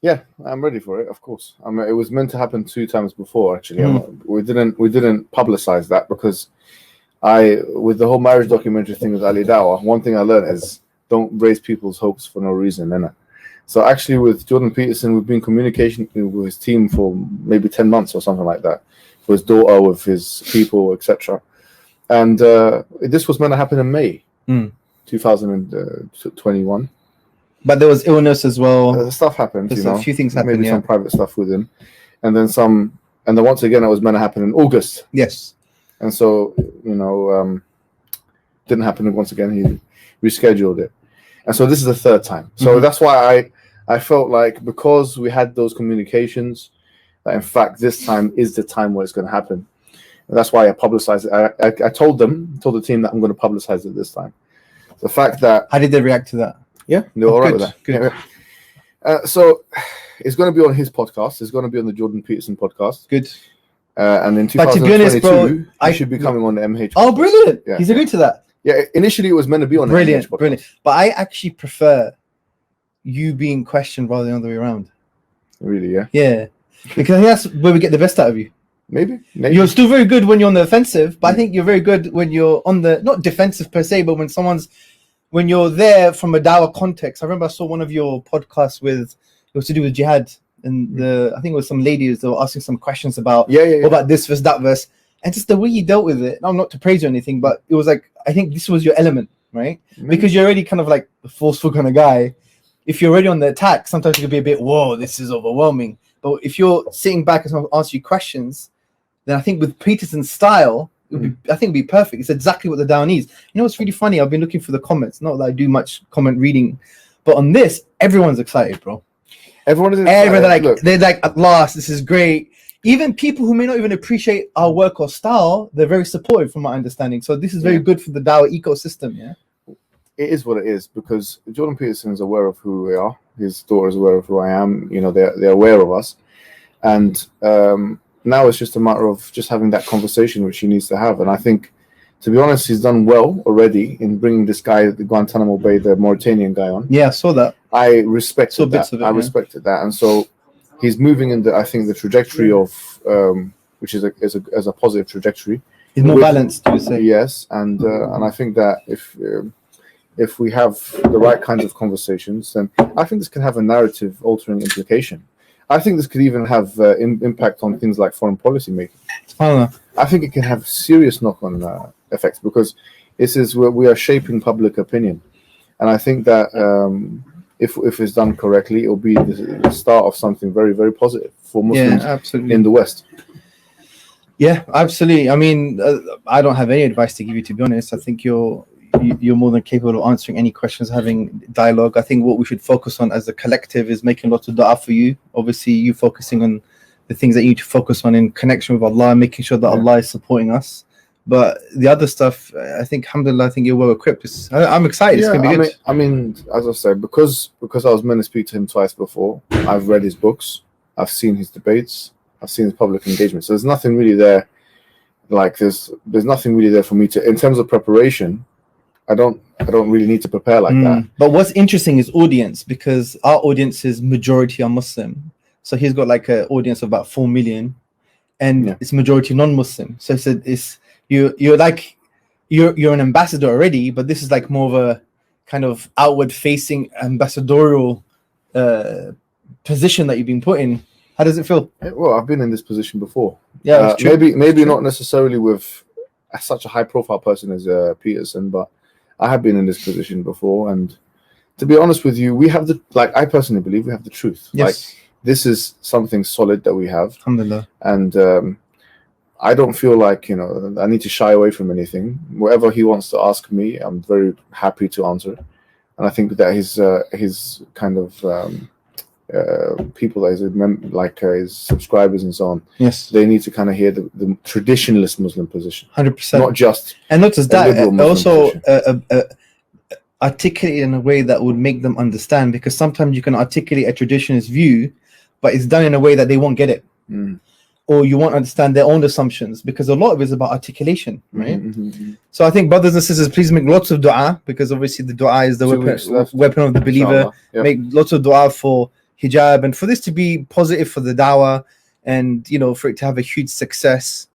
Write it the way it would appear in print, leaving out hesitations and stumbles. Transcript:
Yeah, I'm ready for it. Of course. I mean, it was meant to happen 2 times before. Actually, we didn't publicize that because with the whole marriage documentary thing with Ali Dawah, one thing I learned is don't raise people's hopes for no reason, innit? So actually, with Jordan Peterson, we've been communicating with his team for maybe 10 months or something like that, with his daughter, with his people, etc. And this was meant to happen in May 2021. But there was illness as well. Stuff happened. There's a few things happened. Maybe some private stuff with him, and then some. And then once again, it was meant to happen in August. Yes. And so didn't happen once again. He rescheduled it, and so this is the 3rd time. So that's why I felt like because we had those communications, that in fact this time is the time where it's going to happen. And that's why I publicized it. I told the team that I'm going to publicize it this time. The fact that how did they react to that? Yeah, they're all right with that. Good. Yeah. So it's going to be on his podcast. It's going to be on the Jordan Peterson podcast. Good. And in 2022, but to be honest, bro, I should be coming on the MH podcast. Oh, brilliant. Yeah. He's agreed to that. Yeah, initially it was meant to be on the MH podcast. Brilliant. But I actually prefer you being questioned rather than the other way around. Really, yeah? Yeah. Because I think that's where we get the best out of you. Maybe. You're still very good when you're on the offensive, but I think you're very good when you're on the, not defensive per se, but when you're there from a dawah context. I remember I saw one of your podcasts it was to do with jihad, and I think it was some ladies that were asking some questions about what about this verse, that verse, and just the way you dealt with it. I'm not to praise you or anything, but it was like, I think this was your element, right? Because you're already kind of like a forceful kind of guy. If you're already on the attack, sometimes it could be a bit, whoa, this is overwhelming. But if you're sitting back and someone asks you questions, then I think with Peterson's style, I think it'd be perfect. It's exactly what the dawah needs. You know what's really funny? I've been looking for the comments. Not that I do much comment reading, but on this, everyone's excited, bro. Everyone is excited. They're like, at last, this is great. Even people who may not even appreciate our work or style, they're very supportive from my understanding. So this is very good for the dawah ecosystem, yeah? It is what it is, because Jordan Peterson is aware of who we are. His daughter is aware of who I am. They're aware of us. And now it's just a matter of just having that conversation which he needs to have. And I think, to be honest, he's done well already in bringing this guy, the Guantanamo Bay, the Mauritanian guy on. Yeah, I saw that. I respected that. I respected that. And so he's moving in the trajectory of, which is a positive trajectory. He's more balanced, you would say. Yes. And I think that if we have the right kinds of conversations, then I think this can have a narrative altering implication. I think this could even have impact on things like foreign policy making. I think it can have serious knock-on effects, because this is where we are shaping public opinion. And I think that if it's done correctly, it will be the start of something very, very positive for Muslims in the West. Yeah, absolutely. I mean, I don't have any advice to give you, to be honest. I think you're more than capable of answering any questions, having dialogue. I think what we should focus on as a collective is making lots of dua for you. Obviously, you focusing on the things that you need to focus on in connection with Allah, making sure that Allah is supporting us. But the other stuff, I think, alhamdulillah, I think you're well equipped. I'm excited. It's going to be good. I mean, as I said, because I was meant to speak to him twice before, I've read his books, I've seen his debates, I've seen his public engagement. So there's nothing really there. Like there's nothing really there for me to, in terms of preparation. I don't really need to prepare like that. But what's interesting is audience, because our audience is majority are Muslim. So he's got like an audience of about 4 million, and it's majority non-Muslim. So you're an ambassador already, but this is like more of a kind of outward-facing ambassadorial position that you've been put in. How does it feel? Well, I've been in this position before. Yeah, that's true. Maybe not necessarily with such a high-profile person as Peterson, but I have been in this position before, and to be honest with you, we have I personally believe we have the truth. Yes. Like, this is something solid that we have. Alhamdulillah. And I don't feel like, I need to shy away from anything. Whatever he wants to ask me, I'm very happy to answer. And I think that his kind of people that his subscribers and so on, yes, they need to kind of hear the traditionalist Muslim position. 100%. Not just that, also articulate in a way that would make them understand, because sometimes you can articulate a traditionalist view, but it's done in a way that they won't get it. Or you won't understand their own assumptions, because a lot of it is about articulation, right? So I think, brothers and sisters, please make lots of dua, because obviously the dua is the weapon of the believer. Make lots of dua for hijab, and for this to be positive for the dawah, and for it to have a huge success.